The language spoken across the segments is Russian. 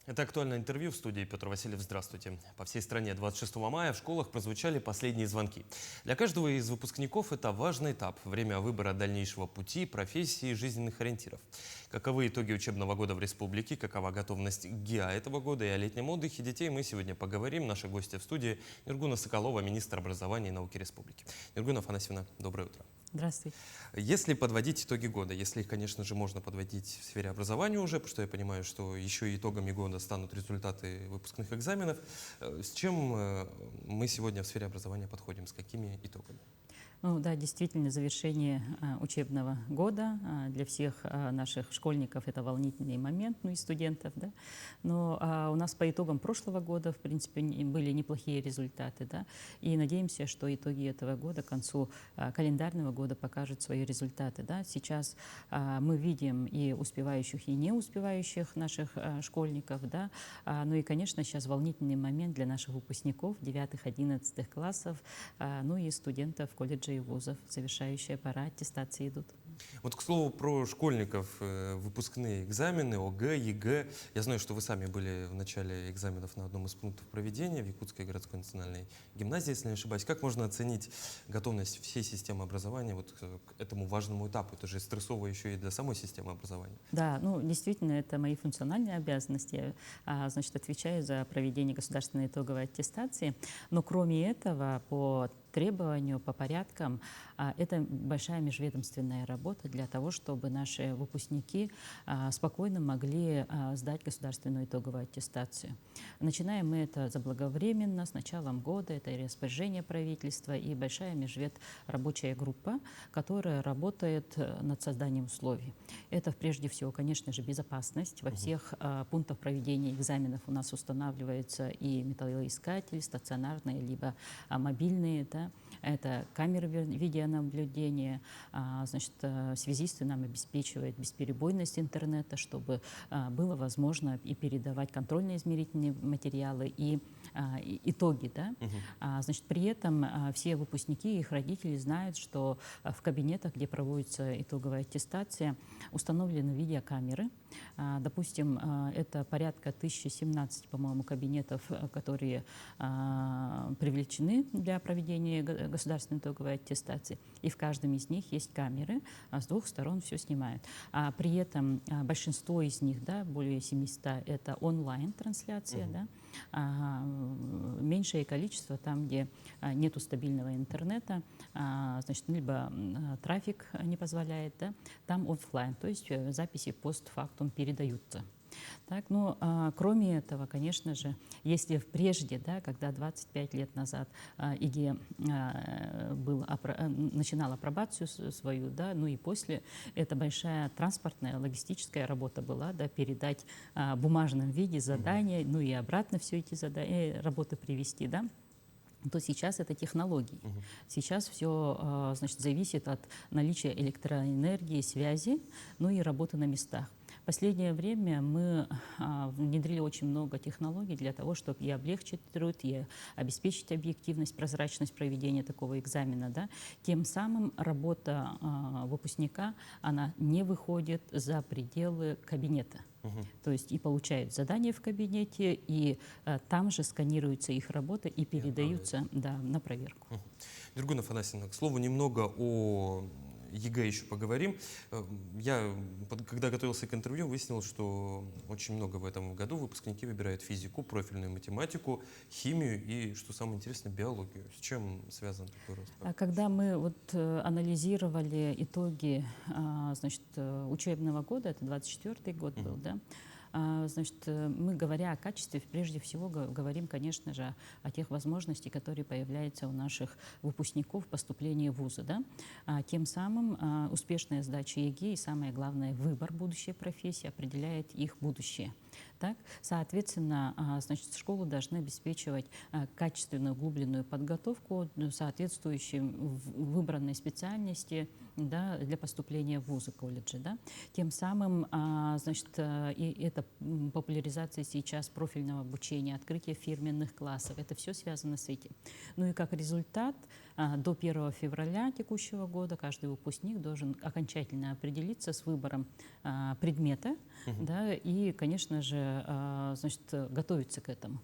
Это «Актуальное интервью» в студии Петр Васильев. Здравствуйте. По всей стране 26 мая в школах прозвучали последние звонки. Для каждого из выпускников это важный этап – время выбора дальнейшего пути, профессии, жизненных ориентиров. Каковы итоги учебного года в республике, какова готовность к ГИА этого года и о летнем отдыхе детей мы сегодня поговорим. Наши гости в студии – Нургуна Соколова, министр образования и науки республики. Нургуна Афанасьевна, доброе утро. Здравствуйте. Если подводить итоги года, если их, конечно же, можно подводить в сфере образования уже, потому что я понимаю, что еще и итогами года станут результаты выпускных экзаменов, с чем мы сегодня в сфере образования подходим, с какими итогами? Ну да, действительно, завершение учебного года для всех наших школьников это волнительный момент, ну и студентов, да. Но у нас по итогам прошлого года, в принципе, были неплохие результаты, да. И надеемся, что итоги этого года к концу календарного года покажут свои результаты, да. Сейчас мы видим и успевающих, и не успевающих наших школьников, да. Ну и, конечно, сейчас волнительный момент для наших выпускников 9-11 классов, ну и студентов колледжа и вузов. Завершающая пора, аттестации идут. Вот, к слову, про школьников, выпускные экзамены, ОГЭ, ЕГЭ. Я знаю, что вы сами были в начале экзаменов на одном из пунктов проведения в Якутской городской национальной гимназии, если не ошибаюсь. Как можно оценить готовность всей системы образования вот к этому важному этапу? Это же стрессово еще и для самой системы образования. Да, ну действительно, это мои функциональные обязанности. Я, значит, отвечаю за проведение государственной итоговой аттестации. Но кроме этого, по требованию, по порядкам, это большая межведомственная работа для того, чтобы наши выпускники спокойно могли сдать государственную итоговую аттестацию. Начинаем мы это заблаговременно, с началом года, это и распоряжение правительства, и большая межведрабочая группа, которая работает над созданием условий. Это прежде всего, конечно же, безопасность. Во всех пунктах проведения экзаменов у нас устанавливается и металлоискатель, стационарные, либо мобильные, да. Это камеры видеонаблюдения, значит, связисты нам обеспечивают бесперебойность интернета, чтобы было возможно и передавать контрольно-измерительные материалы и итоги, да. Значит, при этом все выпускники и их родители знают, что в кабинетах, где проводится итоговая аттестация, установлены видеокамеры. Допустим, это порядка 1017, по-моему, кабинетов, которые привлечены для проведения государственной итоговой аттестации. И в каждом из них есть камеры, с двух сторон все снимают. При этом большинство из них, да, более 700, это онлайн-трансляция, да. Меньшее количество там, где нету стабильного интернета, значит, либо трафик не позволяет, да, там офлайн, то есть записи постфактум передаются. Так, ну, кроме этого, конечно же, если прежде, да, когда 25 лет назад ИГИ начинал апробацию свою, да, ну и после, это большая транспортная, логистическая работа была, да, передать в бумажном виде задания, ну и обратно все эти задания, работы привести, да, то сейчас это технологии. Сейчас все, значит, зависит от наличия электроэнергии, связи, ну и работы на местах. В последнее время мы внедрили очень много технологий для того, чтобы и облегчить труд, и обеспечить объективность, прозрачность проведения такого экзамена. Да. Тем самым работа выпускника, она не выходит за пределы кабинета. То есть и получают задания в кабинете, и там же сканируется их работа и передаются, да, на проверку. Нургуна Афанасьевна, к слову, немного о ЕГЭ еще поговорим. Я, когда готовился к интервью, выяснил, что очень много в этом году выпускники выбирают физику, профильную математику, химию и, что самое интересное, биологию. С чем связан такой рост? Когда мы вот анализировали итоги, значит, учебного года, это 24-й год был, да, значит, мы, говоря о качестве, прежде всего говорим, конечно же, о тех возможностях, которые появляются у наших выпускников поступления в вузы. Да? Тем самым успешная сдача ЕГЭ и, самое главное, выбор будущей профессии определяет их будущее. Так? Соответственно, значит, школы должны обеспечивать качественную углубленную подготовку, соответствующую выбранной специальности, да, для поступления в вузы, колледжи. Да? Тем самым, значит, и это популяризация сейчас профильного обучения, открытие фирменных классов, это все связано с этим. Ну и как результат, до 1 февраля текущего года каждый выпускник должен окончательно определиться с выбором предмета, да, и, конечно же, значит, готовиться к этому.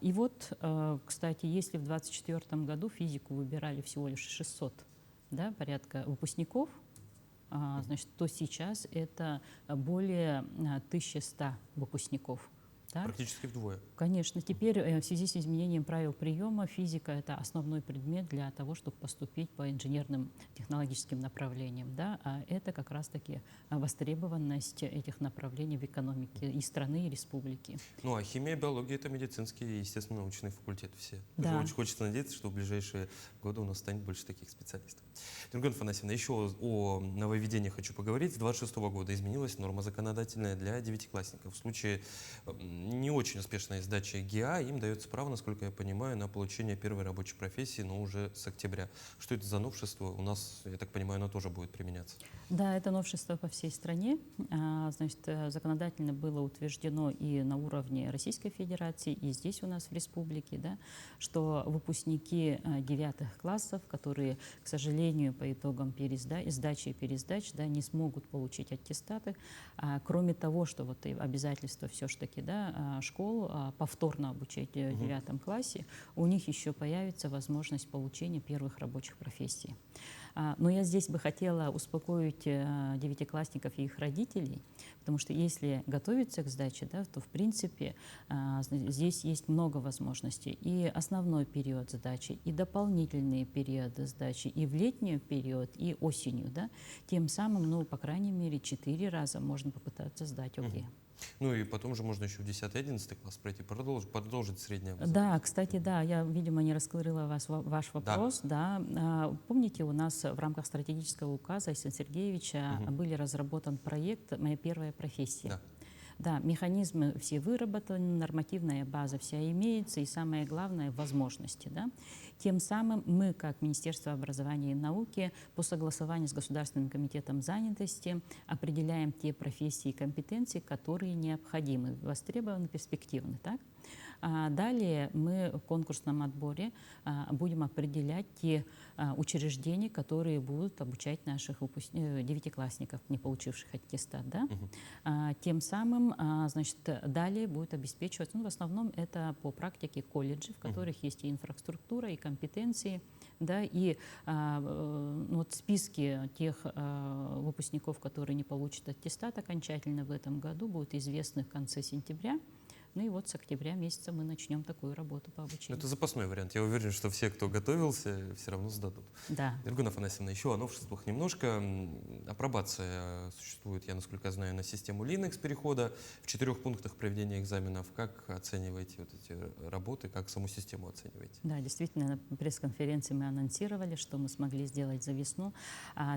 И вот, кстати, если в 2024 году физику выбирали всего лишь 600, да, порядка выпускников, значит, то сейчас это более 1100 выпускников. Да? Практически вдвое. Конечно, теперь в связи с изменением правил приема физика — это основной предмет для того, чтобы поступить по инженерным технологическим направлениям. Да? А это как раз-таки востребованность этих направлений в экономике и страны, и республики. Ну, а химия, биология — это медицинские и естественно-научные факультеты все. Да. Очень хочется надеяться, что в ближайшие годы у нас станет больше таких специалистов. Ирина Афанасьевна, еще о нововведениях хочу поговорить. С 2026 года изменилась норма законодательная для девятиклассников. В случае не очень успешной сдачи ГИА им дается право, насколько я понимаю, на получение первой рабочей профессии, но уже с октября. Что это за новшество? У нас, я так понимаю, оно тоже будет применяться. Да, это новшество по всей стране. Значит, законодательно было утверждено и на уровне Российской Федерации, и здесь у нас в республике, да, что выпускники 9 классов, которые, к сожалению, по итогам сдачи и пересдач, да, не смогут получить аттестаты, кроме того, что вот и обязательство все-таки, да, школ повторно обучать в 9 классе, у них еще появится возможность получения первых рабочих профессий. Но я здесь бы хотела успокоить девятиклассников и их родителей, потому что если готовиться к сдаче, да, то в принципе здесь есть много возможностей. И основной период сдачи, и дополнительные периоды сдачи, и в летний период, и осенью. Да. Тем самым, ну, по крайней мере, 4 раза можно попытаться сдать ОГЭ. Ну и потом же можно еще в 10-11 класс пройти, продолжить среднее образование. Да, кстати, да, я, видимо, не раскрыла ваш вопрос. Да. Помните, у нас в рамках стратегического указа Александра Сергеевича были разработан проект «Моя первая профессия». Да. Да, механизмы все выработаны, нормативная база вся имеется, и самое главное — возможности. Да? Тем самым мы, как Министерство образования и науки, по согласованию с Государственным комитетом занятости определяем те профессии и компетенции, которые необходимы, востребованы, перспективны. Так? Далее мы в конкурсном отборе будем определять те учреждения, которые будут обучать наших девятиклассников, не получивших аттестат. Да? Тем самым, значит, далее будет обеспечиваться, ну, в основном это по практике колледжи, в которых есть и инфраструктура, и компетенции, да, и вот списки тех выпускников, которые не получат аттестат окончательно в этом году, будут известны в конце сентября. Ну и вот с октября месяца мы начнем такую работу по обучению. Это запасной вариант. Я уверен, что все, кто готовился, все равно сдадут. Да. Ирина Афанасьевна, еще о новшествах немножко. Апробация существует, я насколько знаю, на систему Linux перехода. В 4 пунктах проведения экзаменов. Как оцениваете вот эти работы, как саму систему оцениваете? Да, действительно, на пресс-конференции мы анонсировали, что мы смогли сделать за весну.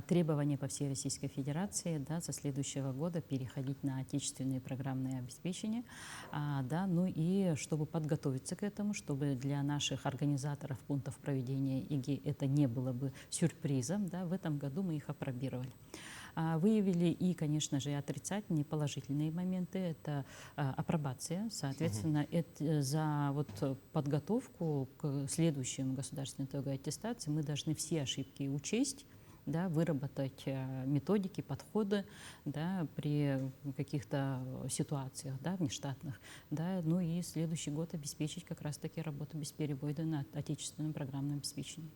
Требования по всей Российской Федерации, да, со следующего года переходить на отечественные программные обеспечения. Да, ну и чтобы подготовиться к этому, чтобы для наших организаторов пунктов проведения ЕГЭ это не было бы сюрпризом, да, в этом году мы их апробировали. Выявили и, конечно же, и отрицательные, и положительные моменты. Это апробация, соответственно, это за вот подготовку к следующему государственной итоговой аттестации мы должны все ошибки учесть, да, выработать методики, подходы, да, при каких-то ситуациях, да, внештатных. Да, ну и следующий год обеспечить как раз-таки работу без перебоя на отечественном программном обеспечении.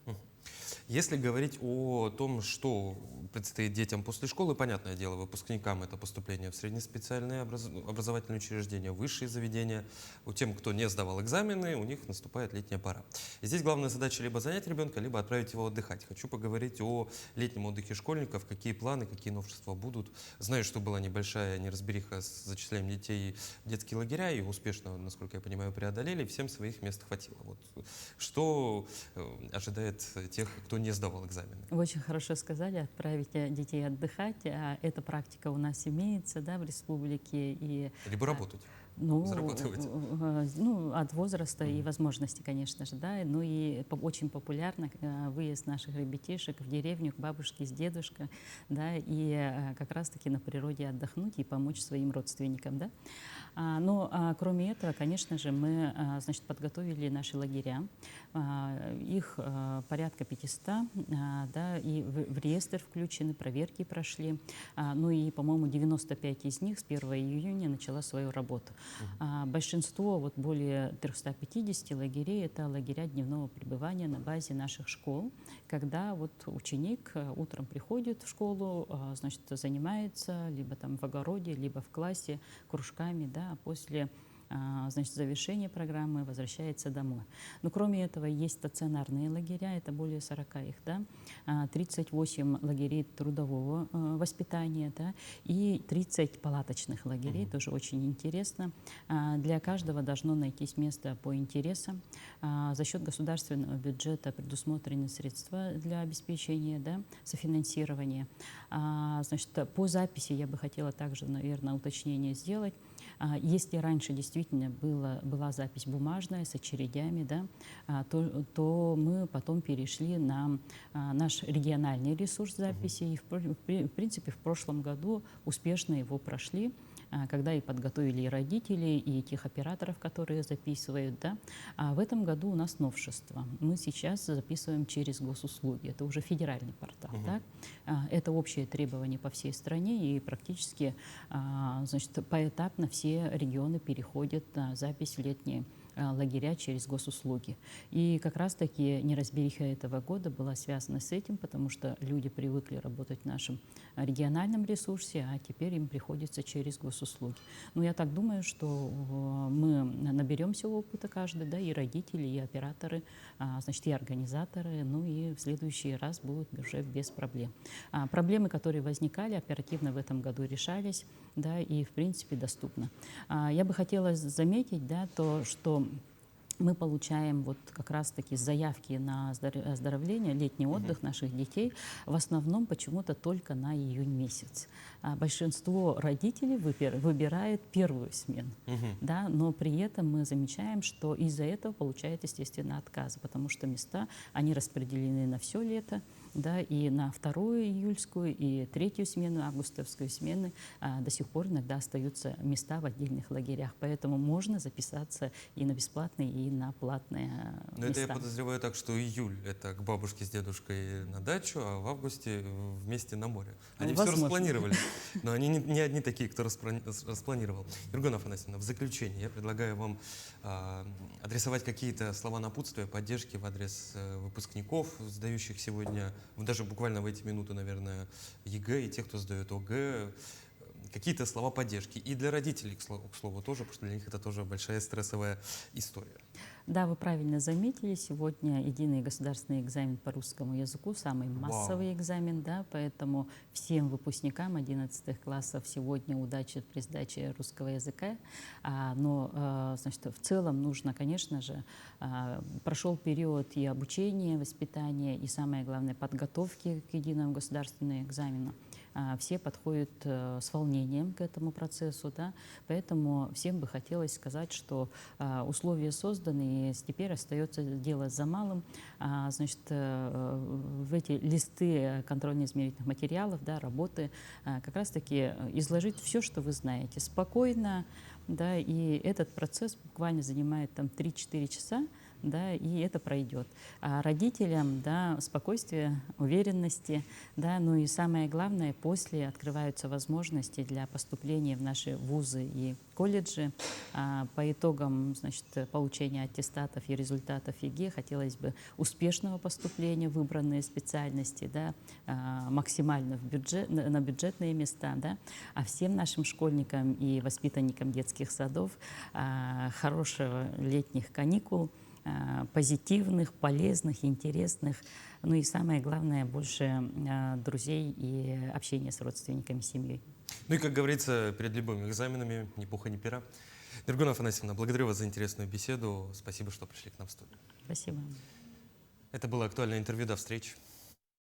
Если говорить о том, что предстоит детям после школы, понятное дело, выпускникам это поступление в среднеспециальные образовательные учреждения, высшие заведения. У тем, кто не сдавал экзамены, у них наступает летняя пора. И здесь главная задача либо занять ребенка, либо отправить его отдыхать. Хочу поговорить о летнем отдыхе школьников, какие планы, какие новшества будут. Знаю, что была небольшая неразбериха с зачислением детей в детские лагеря, и успешно, насколько я понимаю, преодолели, всем своих мест хватило. Вот. Что ожидает тех, кто не сдавал экзамены? Вы очень хорошо сказали, отправить детей отдыхать. Эта практика у нас имеется, да, в республике. И, либо работать. Ну, зарабатываете? ну, от возраста и возможностей, конечно же, да. Ну и очень популярно выезд наших ребятишек в деревню к бабушке с дедушкой, да, и как раз-таки на природе отдохнуть и помочь своим родственникам, да. Кроме этого, конечно же, мы, значит, подготовили наши лагеря. Их порядка 500, да, и в реестр включены, проверки прошли. Ну и, по-моему, 95 из них с 1 июня начала свою работу. Большинство, вот более 350 лагерей, это лагеря дневного пребывания на базе наших школ, когда вот ученик утром приходит в школу, значит, занимается либо там в огороде, либо в классе кружками, да, а после значит, завершения программы возвращается домой. Но кроме этого есть стационарные лагеря, это более 40 их, да, 38 лагерей трудового воспитания, да, и 30 палаточных лагерей, тоже очень интересно. Для каждого должно найтись место по интересам. За счет государственного бюджета предусмотрены средства для обеспечения, да, софинансирования. Значит, по записи я бы хотела также, наверное, уточнение сделать. Если раньше действительно была запись бумажная с очередями, да, то мы потом перешли на наш региональный ресурс записи. И, в принципе, в прошлом году успешно его прошли, когда и подготовили и родителей, и тех операторов, которые записывают. Да. А в этом году у нас новшество. Мы сейчас записываем через госуслуги. Это уже федеральный портал. Да. Это общие требования по всей стране, и практически, значит, поэтапно все регионы переходят на запись в летние лагеря через госуслуги. И как раз-таки неразбериха этого года была связана с этим, потому что люди привыкли работать в нашем региональном ресурсе, а теперь им приходится через госуслуги. Но я так думаю, что мы наберемся опыта каждый, да, и родители, и операторы, значит, и организаторы, ну и в следующий раз будут уже без проблем. Проблемы, которые возникали, оперативно в этом году решались, да, и в принципе доступно. Я бы хотела заметить, да, то, что мы получаем вот как раз-таки заявки на оздоровление, летний отдых наших детей в основном почему-то только на июнь месяц. Большинство родителей выбирает первую смену, да, но при этом мы замечаем, что из-за этого получают, естественно, отказы, потому что места, они распределены на все лето, да, и на 2-ю июльскую, и 3-ю смену, августовскую смены до сих пор иногда остаются места в отдельных лагерях. Поэтому можно записаться и на бесплатные, и на платные Но места. это я подозреваю так, что июль — это к бабушке с дедушкой на дачу, а в августе вместе на море. Они все Возможно. распланировали, но они не одни такие, кто распланировал. Иргона Афанасьевна, в заключение я предлагаю вам адресовать какие-то слова напутствия, поддержки в адрес выпускников, сдающих сегодня, даже буквально в эти минуты, наверное, ЕГЭ, и тех, кто сдает ОГЭ. Какие-то слова поддержки. И для родителей, к слову, тоже, потому что для них это тоже большая стрессовая история. Да, вы правильно заметили, сегодня единый государственный экзамен по русскому языку, самый массовый экзамен, да, поэтому всем выпускникам 11 классов сегодня удачи при сдаче русского языка. Значит, в целом нужно, конечно же, прошел период и обучения, воспитания, и самое главное, подготовки к единому государственному экзамену. Все подходят с волнением к этому процессу, да, поэтому всем бы хотелось сказать, что условия созданы, и теперь остается дело за малым. Значит, в эти листы контрольно-измерительных материалов, да, работы, как раз-таки изложить все, что вы знаете, спокойно, да, и этот процесс буквально занимает там 3-4 часа, да, и это пройдет. А родителям, да, спокойствия, уверенности, да, ну и самое главное, после открываются возможности для поступления в наши вузы и колледжи. По итогам, значит, получения аттестатов и результатов ЕГЭ хотелось бы успешного поступления в выбранные специальности, да, максимально на бюджетные места, да, а всем нашим школьникам и воспитанникам детских садов хорошего летних каникул, позитивных, полезных, интересных, ну и самое главное, больше друзей и общения с родственниками, семьей. Ну и, как говорится, перед любыми экзаменами ни пуха, ни пера. Иргона Афанасьевна, благодарю вас за интересную беседу. Спасибо, что пришли к нам в студию. Спасибо. Это было актуальное интервью. До встречи.